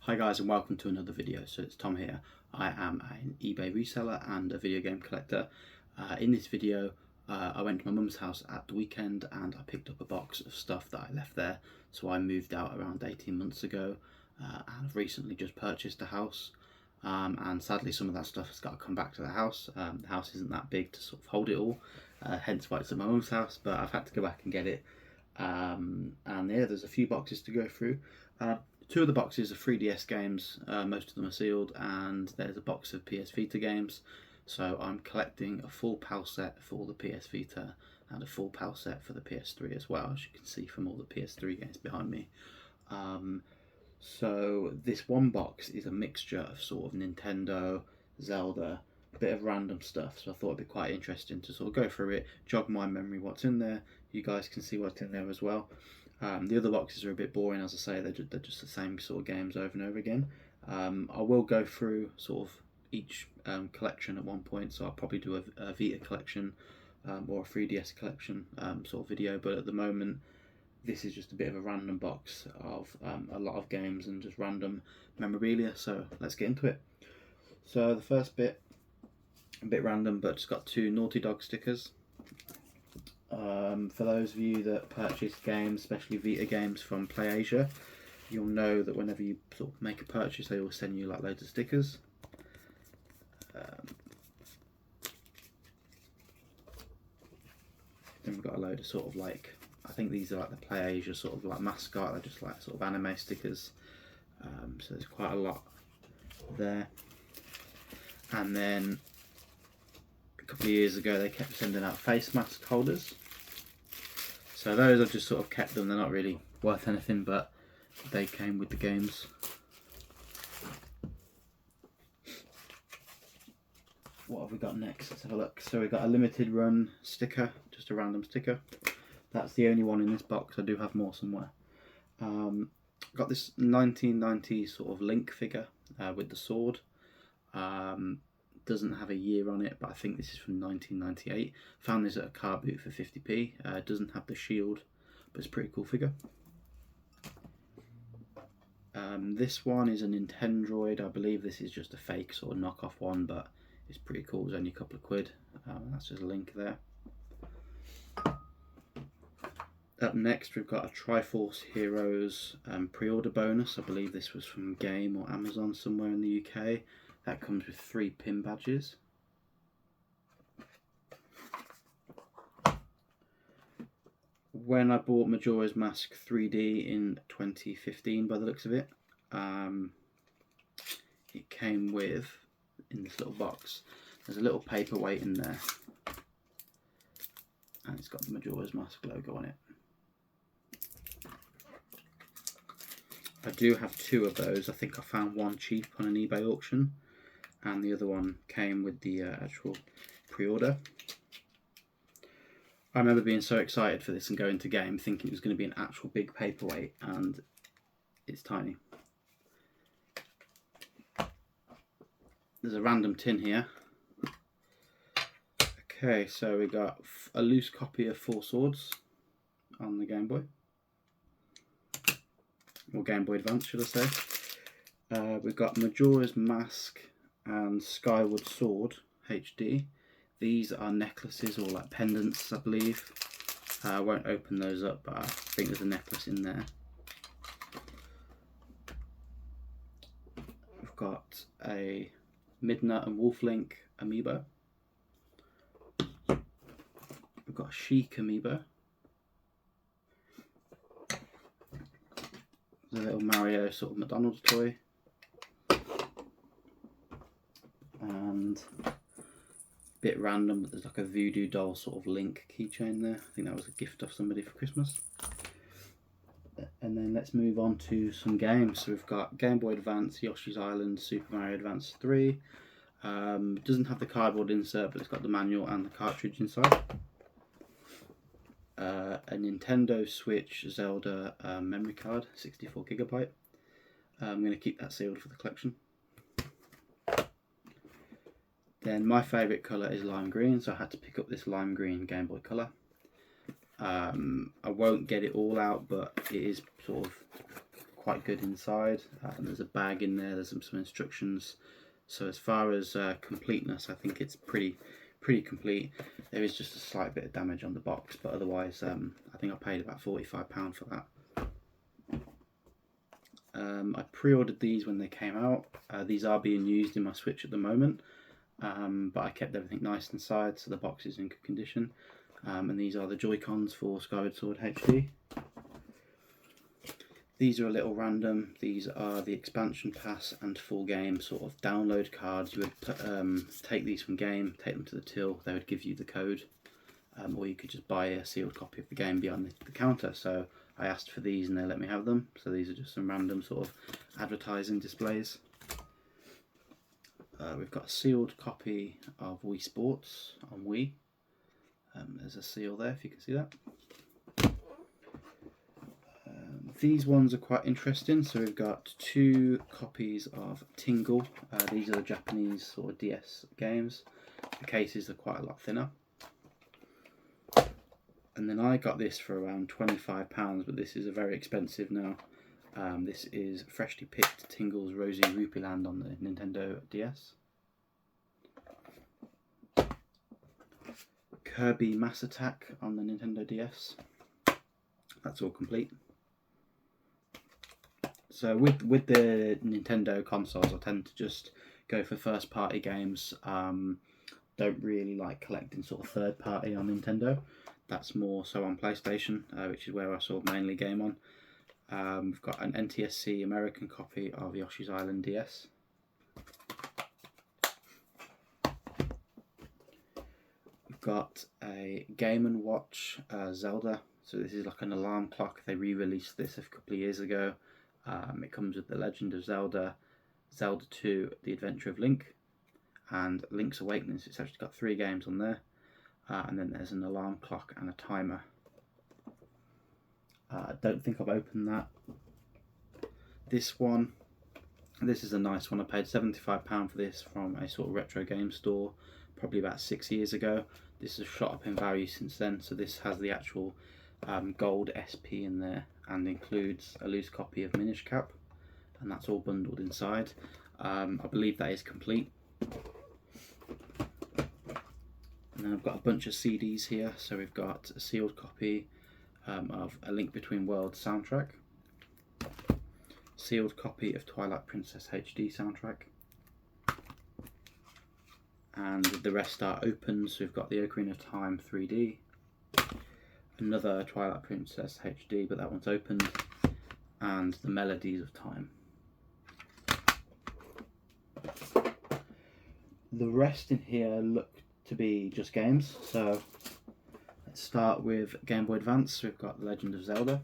Hi guys, and welcome to another video. So it's Tom here. I am an eBay reseller and a video game collector. In this video I went to my mum's house at the weekend and I picked up a box of stuff that I left there. So I moved out around 18 months ago and I've recently just purchased a house, and sadly some of that stuff has got to come back to the house. The house isn't that big to sort of hold it all, hence why it's at my mum's house, but I've had to go back and get it. And yeah, there's a few boxes to go through. Two of the boxes are 3DS games, most of them are sealed, and there's a box of PS Vita games. So I'm collecting a full PAL set for the PS Vita and a full PAL set for the PS3 as well, as you can see from all the PS3 games behind me. So this one box is a mixture of sort of Nintendo, Zelda, a bit of random stuff, so I thought it'd be quite interesting to sort of go through it, jog my memory what's in there. You guys can see what's in there as well. The other boxes are a bit boring, as I say, they're just the same sort of games over and over again. I will go through sort of each collection at one point, so I'll probably do a Vita collection or a 3DS collection sort of video, but at the moment this is just a bit of a random box of a lot of games and just random memorabilia, so let's get into it. So the first bit, a bit random, but it's got two Naughty Dog stickers. For those of you that purchase games, especially Vita games from PlayAsia, you'll know that whenever you sort of make a purchase, they will send you like loads of stickers. Then we've got a load of sort of like, I think these are like the PlayAsia sort of like mascot, they're just like sort of anime stickers. So there's quite a lot there. And then a couple of years ago they kept sending out face mask holders. So those I've just sort of kept them, they're not really worth anything, but they came with the games. What have we got next? Let's have a look. So we've got a limited run sticker, just a random sticker. That's the only one in this box. I do have more somewhere. Got this 1990 sort of Link figure with the sword. Doesn't have a year on it, but I think this is from 1998. Found this at a car boot for 50p. It doesn't have the shield, but it's a pretty cool figure. This one is a Nintendroid. I believe this is just a fake sort of knockoff one, but it's pretty cool. It's only a couple of quid. That's just a Link there. Up next we've got a Triforce Heroes pre-order bonus. I believe this was from Game or Amazon somewhere in the UK. That comes with 3 pin badges. When I bought Majora's Mask 3D in 2015, by the looks of it, it came with, in this little box, there's a little paperweight in there, and it's got the Majora's Mask logo on it. I do have 2 of those. I think I found one cheap on an eBay auction, and the other one came with the actual pre-order. I remember being so excited for this and going to game thinking it was going to be an actual big paperweight, and it's tiny. There's a random tin here. Okay, so we got a loose copy of 4 Swords on the Game Boy. Or Game Boy Advance, should I say. We've got Majora's Mask and Skyward Sword HD. These are necklaces or like pendants, I believe. I won't open those up, but I think there's a necklace in there. We've got a Midna and Wolf Link amiibo. We've got a Sheik amiibo. The little Mario sort of McDonald's toy. And a bit random, but there's like a voodoo doll sort of Link keychain there. I think that was a gift off somebody for Christmas. And then let's move on to some games. So we've got Game Boy Advance, Yoshi's Island, Super Mario Advance 3. Doesn't have the cardboard insert, but it's got the manual and the cartridge inside. A Nintendo Switch Zelda memory card, 64GB. I'm going to keep that sealed for the collection. Then my favourite colour is lime green, so I had to pick up this lime green Game Boy Color. I won't get it all out, but it is sort of quite good inside. And there's a bag in there, there's some instructions. So as far as completeness, I think it's pretty complete. There is just a slight bit of damage on the box, but otherwise I think I paid about £45 for that. I pre-ordered these when they came out. These are being used in my Switch at the moment, but I kept everything nice inside, so the box is in good condition. And these are the Joy-Cons for Skyward Sword HD. These are a little random. These are the expansion pass and full game sort of download cards. You would take these from game, take them to the till, they would give you the code, or you could just buy a sealed copy of the game behind the counter. So I asked for these and they let me have them. So these are just some random sort of advertising displays. We've got a sealed copy of Wii Sports on Wii. There's a seal there if you can see that. These ones are quite interesting. So we've got 2 copies of Tingle. These are the Japanese sort of DS games. The cases are quite a lot thinner. And then I got this for around £25, but this is a very expensive now. This is freshly picked Tingle's Rosy Rupee Land on the Nintendo DS. Kirby Mass Attack on the Nintendo DS. That's all complete. So with the Nintendo consoles, I tend to just go for first party games. Don't really like collecting sort of third party on Nintendo. That's more so on PlayStation, which is where I sort of mainly game on. We've got an NTSC American copy of Yoshi's Island DS. We've got a Game & Watch Zelda. So this is like an alarm clock. They re-released this a couple of years ago. It comes with The Legend of Zelda, Zelda 2, The Adventure of Link, and Link's Awakening. It's actually got 3 games on there. And then there's an alarm clock and a timer. I don't think I've opened that. This is a nice one. I paid £75 for this from a sort of retro game store probably about 6 years ago. This has shot up in value since then. So this has the actual gold SP in there and includes a loose copy of Minish Cap, and that's all bundled inside. I believe that is complete. And then I've got a bunch of CDs here. So we've got a sealed copy of A Link Between Worlds soundtrack, sealed copy of Twilight Princess HD soundtrack, and the rest are open. So we've got the Ocarina of Time 3D, another Twilight Princess HD, but that one's opened, and the Melodies of Time. The rest in here look to be just games. So let's start with Game Boy Advance. We've got The Legend of Zelda.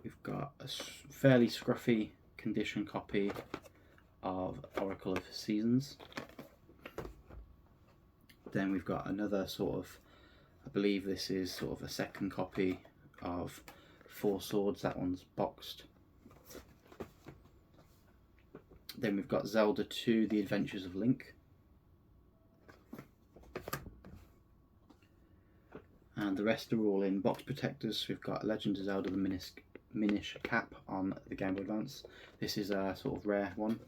We've got a fairly scruffy condition copy of Oracle of Seasons. Then we've got another sort of, I believe this is sort of a second copy of Four Swords. That one's boxed. Then we've got Zelda 2, The Adventures of Link. And the rest are all in box protectors. We've got Legend of Zelda, the Minish Cap on the Game Boy Advance. This is a sort of rare one.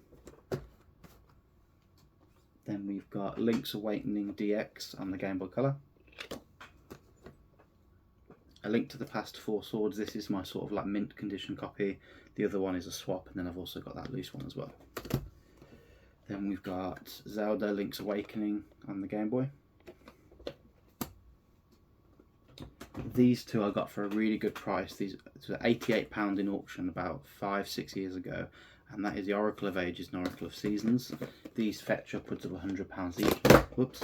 Then we've got Link's Awakening DX on the Game Boy Color. A Link to the Past Four Swords. This is my sort of like mint condition copy. The other one is a swap, and then I've also got that loose one as well. Then we've got Zelda Link's Awakening on the Game Boy. These two I got for a really good price. These were £88 in auction about 5-6 years ago, and that is the Oracle of Ages and Oracle of Seasons. These fetch upwards of £100 each. Whoops.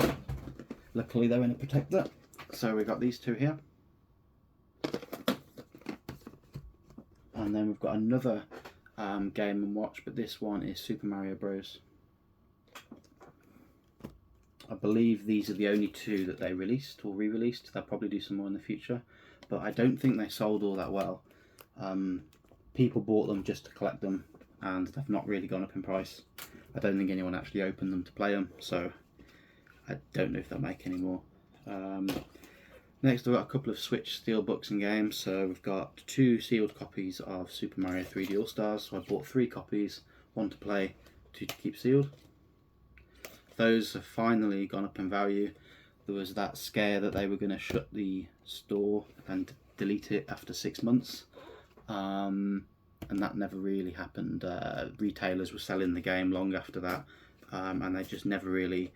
Luckily they're in a protector. So we've got these two here. And then we've got another Game & Watch, but this one is Super Mario Bros. I believe these are the only 2 that they released or re-released. They'll probably do some more in the future, but I don't think they sold all that well. People bought them just to collect them, and they've not really gone up in price. I don't think anyone actually opened them to play them, so I don't know if they'll make any more. Next I've got a couple of Switch steelbooks and games. So we've got 2 sealed copies of Super Mario 3D All-Stars. So I bought 3 copies, 1 to play, 2 to keep sealed. Those have finally gone up in value. There was that scare that they were going to shut the store and delete it after 6 months, and that never really happened. Retailers were selling the game long after that, and they just never really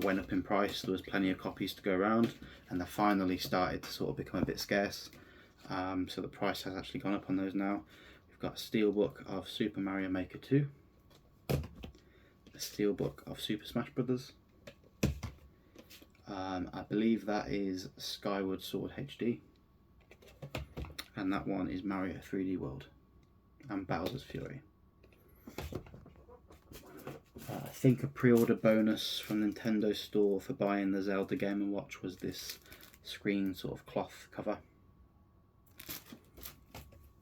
went up in price. There was plenty of copies to go around, and they finally started to sort of become a bit scarce, so the price has actually gone up on those now. We've got a steelbook of Super Mario Maker 2, a steelbook of Super Smash Brothers. I believe that is Skyward Sword HD, and that one is Mario 3D World and Bowser's Fury. I think a pre-order bonus from Nintendo Store for buying the Zelda Game & Watch was this screen sort of cloth cover.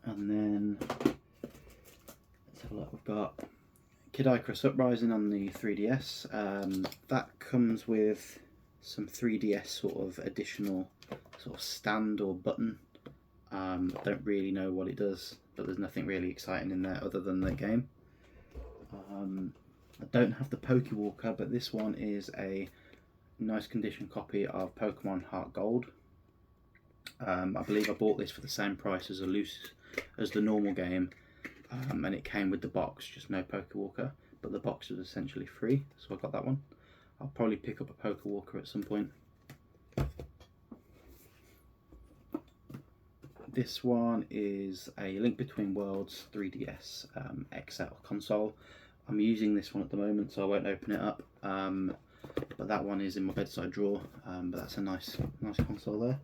And then let's have a look. We've got Kid Icarus Uprising on the 3DS. That comes with some 3DS sort of additional sort of stand or button. I don't really know what it does, but there's nothing really exciting in there other than the game. I don't have the Pokewalker, but this one is a nice condition copy of Pokemon Heart Gold. I believe I bought this for the same price as the normal game, and it came with the box, just no Pokewalker, but the box was essentially free, so I got that one. I'll probably pick up a Pokewalker at some point. This one is a Link Between Worlds 3DS XL console. I'm using this one at the moment, so I won't open it up, but that one is in my bedside drawer, but that's a nice console there.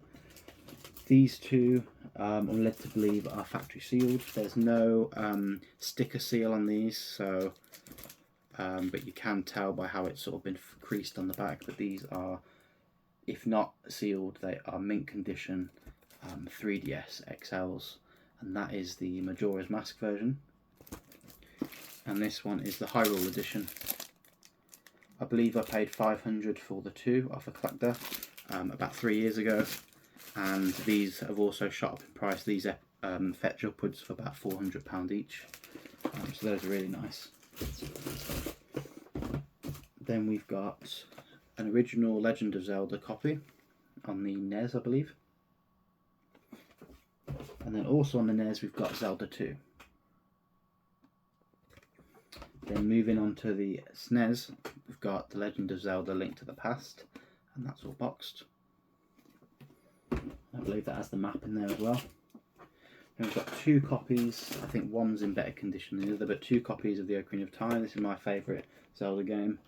These two, I'm led to believe, are factory sealed. There's no sticker seal on these, so but you can tell by how it's sort of been creased on the back that these are, if not sealed, they are mint condition 3DS XLs, and that is the Majora's Mask version. And this one is the Hyrule edition. I believe I paid £500 for the two off a collector about 3 years ago, and these have also shot up in price. These fetch upwards for about £400 each, so those are really nice. Then we've got an original Legend of Zelda copy on the NES, I believe, and then also on the NES we've got Zelda 2. Then moving on to the SNES, we've got The Legend of Zelda: Link to the Past, and that's all boxed. I believe that has the map in there as well. Then we've got 2 copies, I think one's in better condition than the other, but 2 copies of the Ocarina of Time. This is my favourite Zelda game.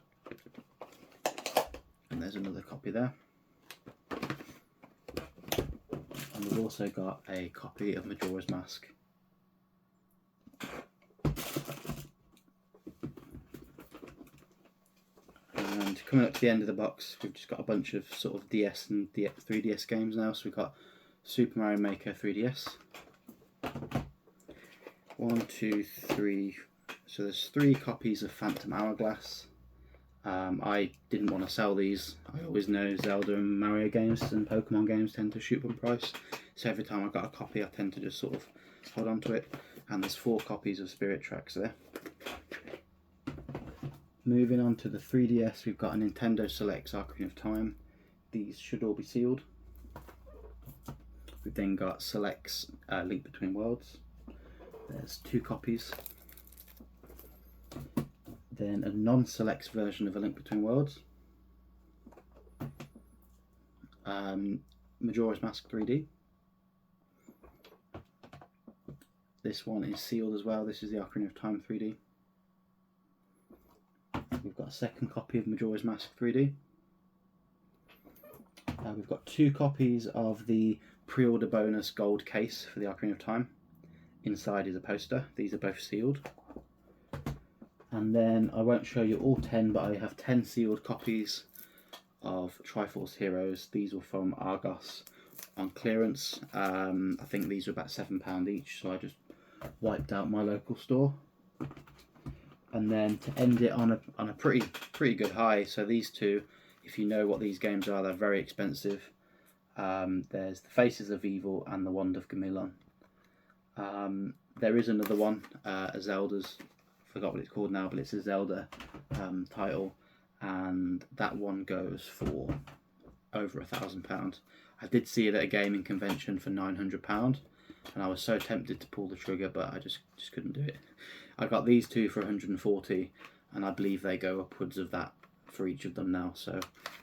And there's another copy there. And we've also got a copy of Majora's Mask. And coming up to the end of the box, we've just got a bunch of sort of DS and 3DS games now. So we've got Super Mario Maker 3DS. 1, 2, 3. So there's 3 copies of Phantom Hourglass. I didn't want to sell these. I always know Zelda and Mario games and Pokemon games tend to shoot up in price. So every time I got a copy, I tend to just sort of hold on to it. And there's 4 copies of Spirit Tracks there. Moving on to the 3DS, we've got a Nintendo Selects Ocarina of Time. These should all be sealed. We've then got Selects Link Between Worlds. There's 2 copies. Then a non-Selects version of A Link Between Worlds. Majora's Mask 3D. This one is sealed as well. This is the Ocarina of Time 3D. We've got a second copy of Majora's Mask 3D. We've got 2 copies of the pre-order bonus gold case for the Ocarina of Time. Inside is a poster. These are both sealed. And then I won't show you all 10, but I have 10 sealed copies of Triforce Heroes. These were from Argos on clearance. I think these were about £7 each, so I just wiped out my local store. And then to end it on a pretty good high. So these two, if you know what these games are, they're very expensive. There's the Faces of Evil and the Wand of Gamilon. There is another one, a Zelda's, forgot what it's called now, but it's a Zelda title, and that one goes for over £1,000. I did see it at a gaming convention for £900, and I was so tempted to pull the trigger, but I just couldn't do it. I got these two for 140, and I believe they go upwards of that for each of them now, so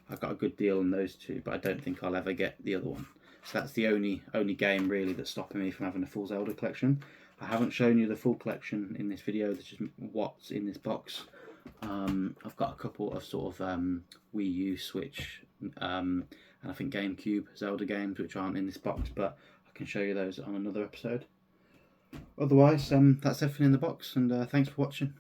I got a good deal on those two, but I don't think I'll ever get the other one. So that's the only game really that's stopping me from having a full Zelda collection. I haven't shown you the full collection in this video. This is what's in this box. I've got a couple of sort of Wii U, Switch, and I think GameCube Zelda games which aren't in this box, but I can show you those on another episode. Otherwise, that's everything in the box, and thanks for watching.